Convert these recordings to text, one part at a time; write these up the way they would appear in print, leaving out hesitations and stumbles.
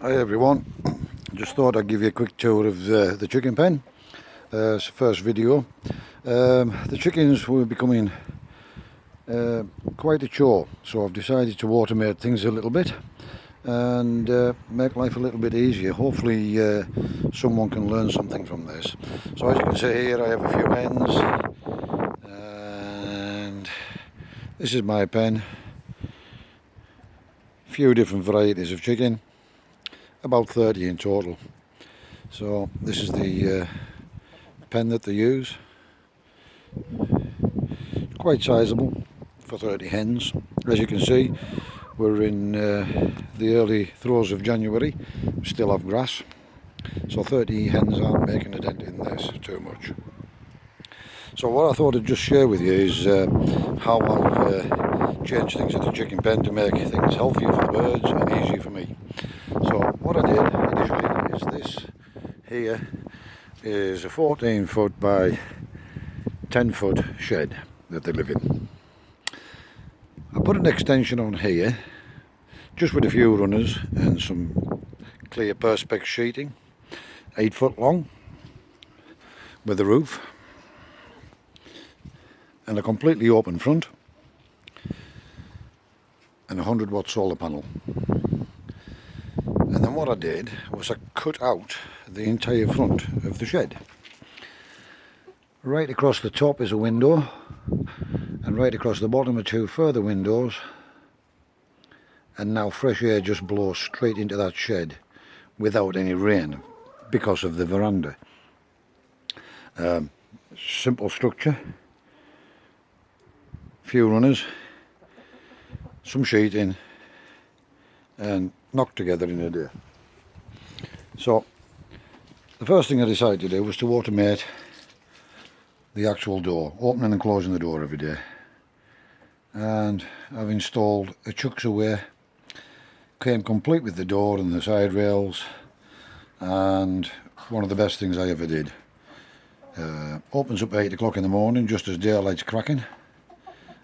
Hi everyone, just thought I'd give you a quick tour of the chicken pen. It's the first video. The chickens were becoming quite a chore, so I've decided to automate things a little bit and make life a little bit easier. Hopefully someone can learn something from this. So as you can see here, I have a few hens and this is my pen. Few different varieties of chicken, about 30 in total. So this is the pen that they use. Quite sizable for 30 hens. As you can see, we're in the early throes of January. We still have grass, so 30 hens aren't making a dent in this too much. So what I thought I'd just share with you is how I've changed things at the chicken pen to make things healthier for the birds and easier for me. So what I did initially is this here is a 14-foot by 10-foot shed that they live in. I put an extension on here just with a few runners and some clear perspex sheeting, 8 foot long with a roof and a completely open front and a 100-watt solar panel. And then what I did was I cut out the entire front of the shed. Right across the top is a window, and right across the bottom are 2 further windows, and now fresh air just blows straight into that shed without any rain because of the veranda. Simple structure, few runners, some sheeting, and knocked together in a day. So the first thing I decided to do was to automate the actual door, opening and closing the door every day. And I've installed a chucks away, came complete with the door and the side rails, and one of the best things I ever did. Opens up at 8 o'clock in the morning just as daylight's cracking,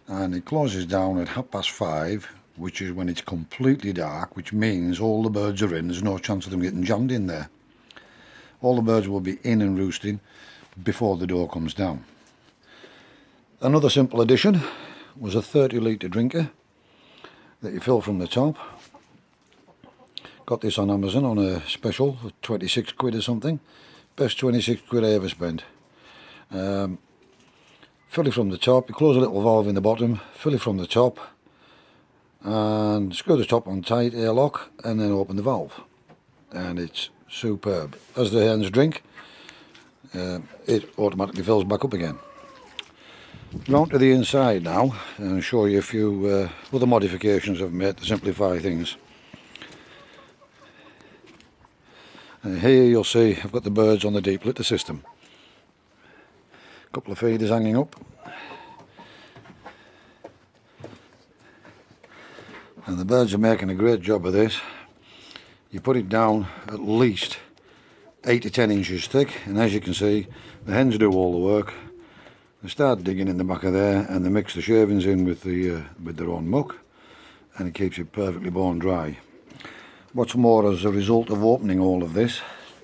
and it closes down at 5:30, which is when it's completely dark, which means all the birds are in. There's no chance of them getting jammed in there. All the birds will be in and roosting before the door comes down. Another simple addition was a 30-litre drinker that you fill from the top. Got this on Amazon on a special for 26 quid or something. Best 26 quid I ever spent. Fill it from the top, you close a little valve in the bottom, fill it from the top, and screw the top on tight, airlock, and then open the valve. And it's superb. As the hens drink, it automatically fills back up again. Round to the inside now and show you a few other modifications I've made to simplify things. And here you'll see I've got the birds on the deep litter system. A couple of feeders hanging up. And the birds are making a great job of this. You put it down at least 8 to 10 inches thick, and as you can see, the hens do all the work. They start digging in the back of there, and they mix the shavings in with their own muck, and it keeps it perfectly bone dry. What's more, as a result of opening all of this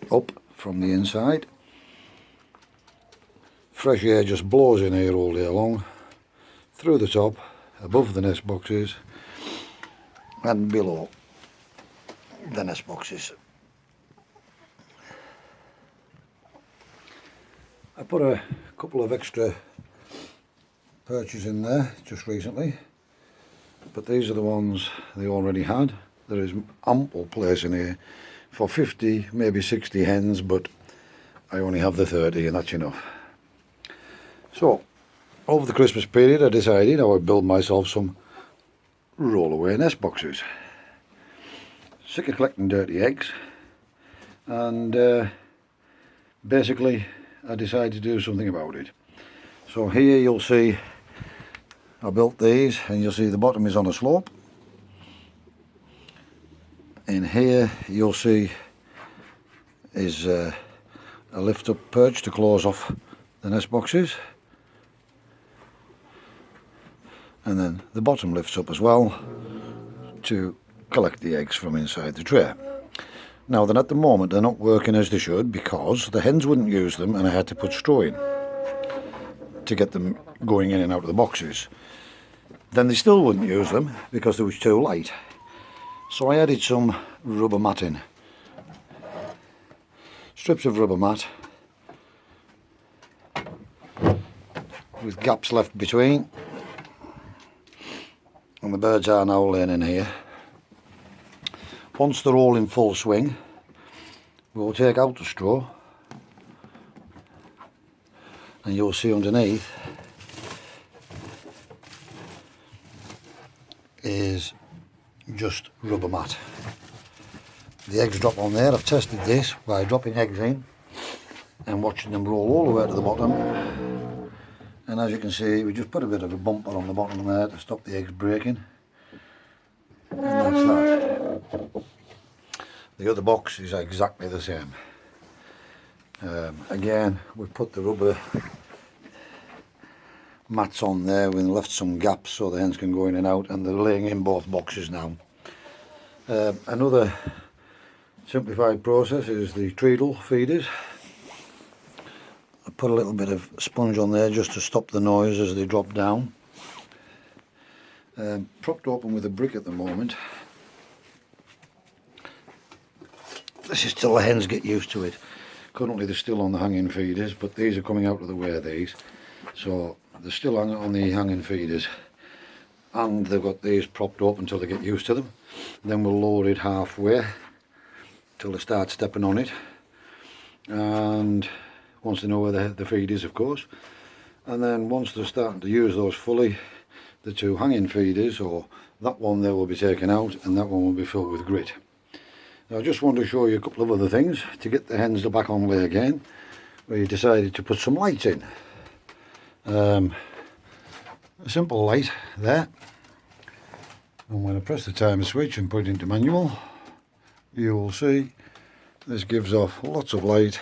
up from the inside, fresh air just blows in here all day long, through the top, above the nest boxes, and below the nest boxes. I put a couple of extra perches in there just recently, but these are the ones they already had. There is ample place in here for 50, maybe 60 hens, but I only have the 30 and that's enough. So, over the Christmas period I decided I would build myself some Rollaway nest boxes. Sick of collecting dirty eggs, and basically I decided to do something about it. So here you'll see I built these, and you'll see the bottom is on a slope. In here you'll see is a lift up perch to close off the nest boxes, and then the bottom lifts up as well to collect the eggs from inside the tray. Now then, at the moment they're not working as they should because the hens wouldn't use them and I had to put straw in to get them going in and out of the boxes. Then they still wouldn't use them because they was too light. So I added some rubber mat in. Strips of rubber mat with gaps left between, and the birds are now laying in here. Once they're all in full swing, we'll take out the straw and you'll see underneath is just rubber mat. The eggs drop on there. I've tested this by dropping eggs in and watching them roll all the way to the bottom, and as you can see we just put a bit of a bumper on the bottom there to stop the eggs breaking, and that's that. The other box is exactly the same. Again, we've put the rubber mats on there and left some gaps so the hens can go in and out, and they're laying in both boxes now. Another simplified process is the treadle feeders. I put a little bit of sponge on there just to stop the noise as they drop down. Propped open with a brick at the moment. This is till the hens get used to it. Currently they're still on the hanging feeders, but these are coming out of the way, these. So they're still on the hanging feeders. And they've got these propped up until they get used to them. Then we'll lower it halfway till they start stepping on it. And once they know where the feed is, of course. And then once they're starting to use those fully, the two hanging feeders, or that one there, will be taken out and that one will be filled with grit. Now I just want to show you a couple of other things to get the hens back on lay again. We decided to put some lights in. A simple light there, and when I press the timer switch and put it into manual, you will see this gives off lots of light,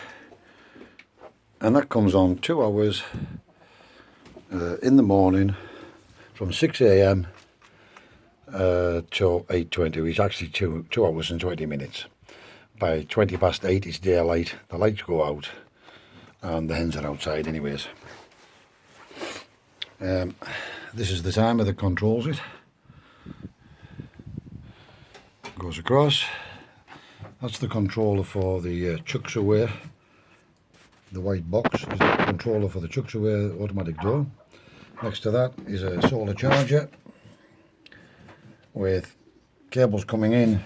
and that comes on 2 hours in the morning from 6 AM till 8:20, which is actually 2 hours and 20 minutes. By 20 past 8 it's daylight, the lights go out and the hens are outside anyways. This is the timer that controls it. Goes across. That's the controller for the chucks away. The white box is the controller for the chucks away automatic door. Next to that is a solar charger with cables coming in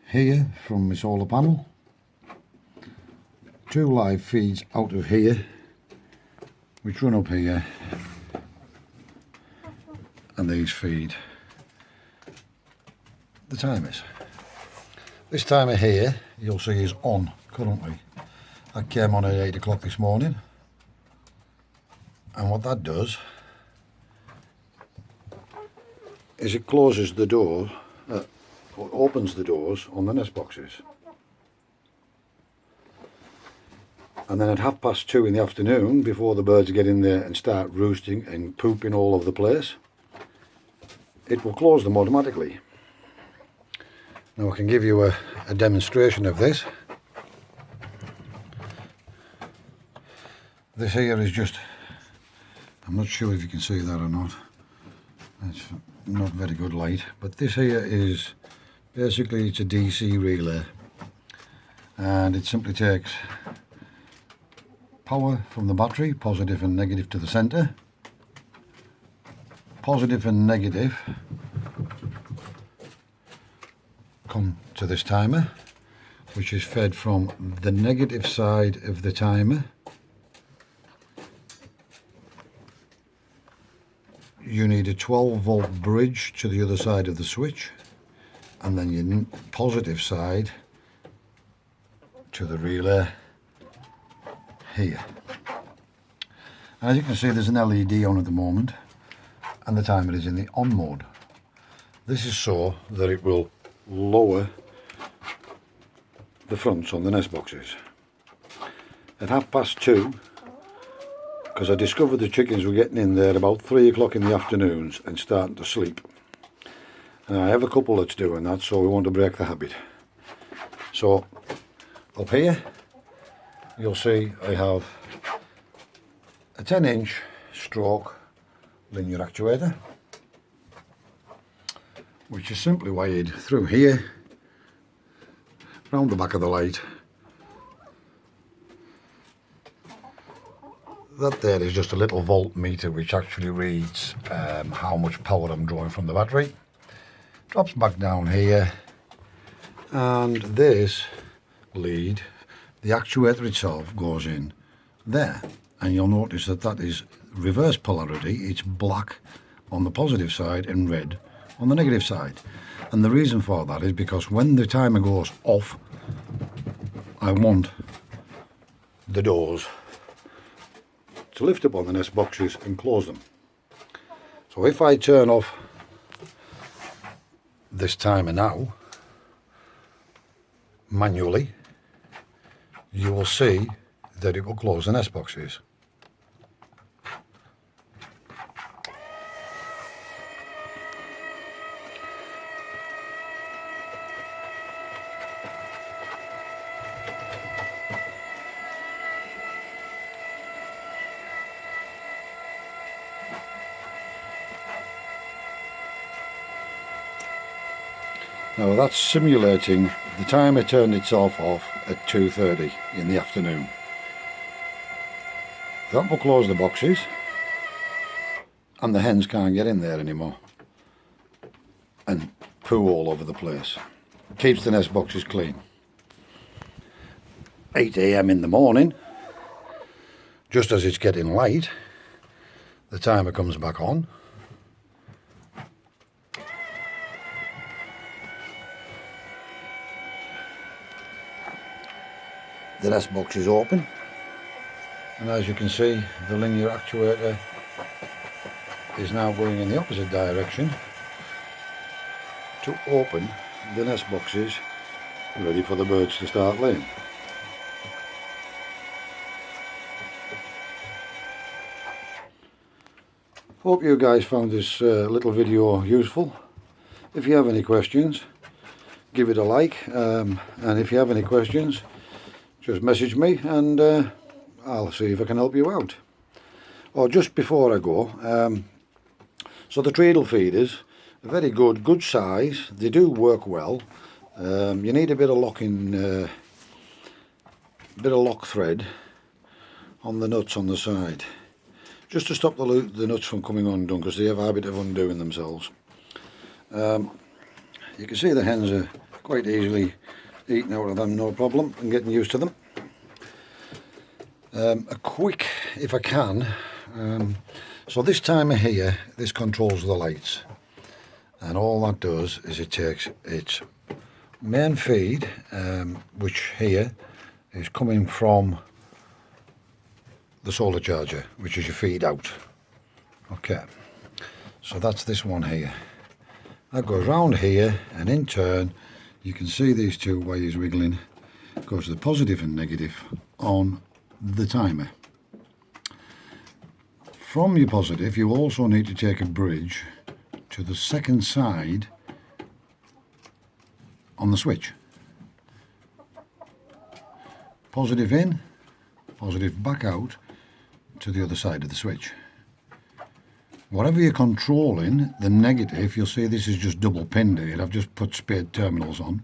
here from the solar panel. 2 live feeds out of here which run up here, and these feed the timers. This timer here you'll see is on currently. That came on at 8 o'clock this morning, and what that does is it closes the door, or opens the doors on the nest boxes. And then at 2:30 in the afternoon, before the birds get in there and start roosting and pooping all over the place, it will close them automatically. Now I can give you a demonstration of this. This here is just, I'm not sure if you can see that or not, it's not very good light, but this here is basically, it's a DC relay, and it simply takes power from the battery, positive and negative to the centre. Positive and negative come to this timer, which is fed from the negative side of the timer. You need a 12-volt bridge to the other side of the switch, and then your positive side to the relay here. As you can see, there's an LED on at the moment, and the timer is in the on mode. This is so that it will lower the fronts on the nest boxes. At 2:30, because I discovered the chickens were getting in there about 3 o'clock in the afternoons and starting to sleep. And I have a couple that's doing that, so we want to break the habit. So Up here you'll see I have a 10-inch stroke linear actuator, which is simply wired through here, round the back of the light. That there is just a little voltmeter which actually reads how much power I'm drawing from the battery. Drops back down here, and this lead, the actuator itself, goes in there, and you'll notice that that is reverse polarity. It's black on the positive side and red on the negative side, and the reason for that is because when the timer goes off, I want the doors to lift up on the nest boxes and close them. So if I turn off this timer now manually, you will see that it will close the nest boxes. Now that's simulating the timer turned itself off at 2:30 in the afternoon. That will close the boxes and the hens can't get in there anymore and poo all over the place. Keeps the nest boxes clean. 8 AM in the morning, just as it's getting light, the timer comes back on. The nest box is open, and as you can see, the linear actuator is now going in the opposite direction to open the nest boxes, ready for the birds to start laying. Hope you guys found this little video useful. If you have any questions, give it a like, and if you have any questions, just message me and I'll see if I can help you out. Or just before I go, so the treadle feeders are very good size. They do work well. You need a bit of lock thread on the nuts on the side, just to stop the nuts from coming undone, because they have a habit of undoing themselves. You can see the hens are quite easily eating out of them, no problem, and getting used to them. A quick, if I can, so this timer here, this controls the lights, and all that does is it takes its main feed, which here is coming from the solar charger, which is your feed out. Okay, so that's this one here. That goes round here, and in turn you can see these two wires wiggling. It goes to the positive and negative on the timer. From your positive, you also need to take a bridge to the second side on the switch. Positive in, positive back out to the other side of the switch. Whatever you're controlling, the negative, you'll see this is just double pinned here. I've just put spade terminals on.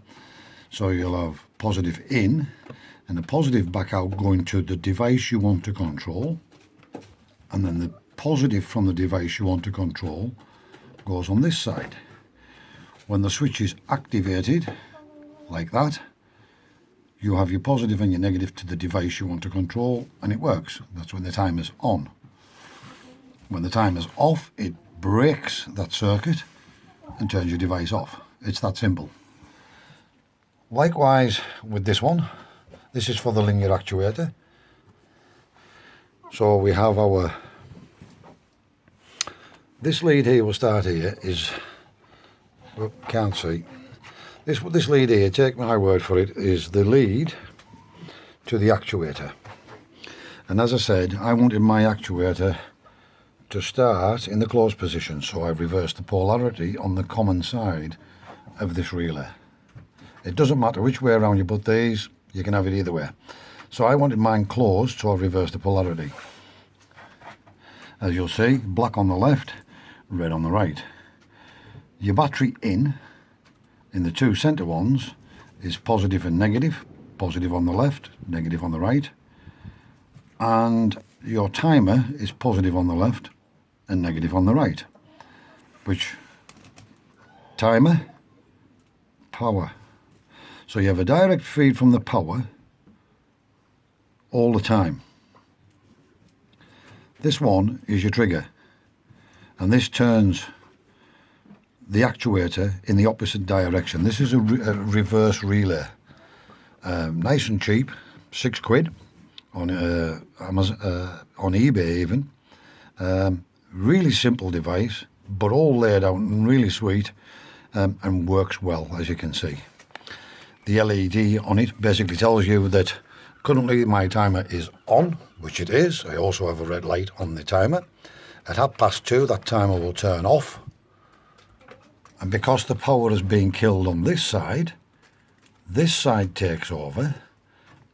So you'll have positive in and the positive back out going to the device you want to control. And then the positive from the device you want to control goes on this side. When the switch is activated, like that, you have your positive and your negative to the device you want to control, and it works. That's when the timer's on. When the timer's off, it breaks that circuit and turns your device off. It's that simple. Likewise with this one, this is for the linear actuator. So we have this lead here will start here is, well, can't see. This lead here, take my word for it, is the lead to the actuator. And as I said, I wanted my actuator to start in the closed position, so I've reversed the polarity on the common side of this relay. It doesn't matter which way around you put these, You can have it either way. So I wanted mine closed, so I've reversed the polarity. As you'll see, black on the left, red on the right. Your battery in the two centre ones, is positive and negative. Positive on the left, negative on the right. And your timer is positive on the left and negative on the right. Which, timer, power. So you have a direct feed from the power all the time. This one is your trigger, and this turns the actuator in the opposite direction. This is a reverse relay. Nice and cheap, £6 on Amazon, on eBay even. Really simple device, but all laid out and really sweet, and works well, as you can see. The LED on it basically tells you that currently my timer is on, which it is. I also have a red light on the timer. At 2:30 that timer will turn off, and because the power is being killed on this side takes over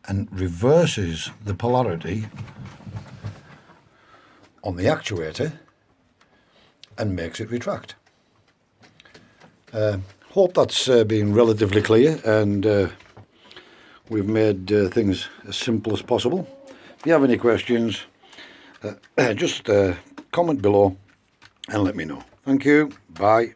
and reverses the polarity on the actuator and makes it retract. Hope that's been relatively clear, and we've made things as simple as possible. If you have any questions, just comment below and let me know. Thank you. Bye.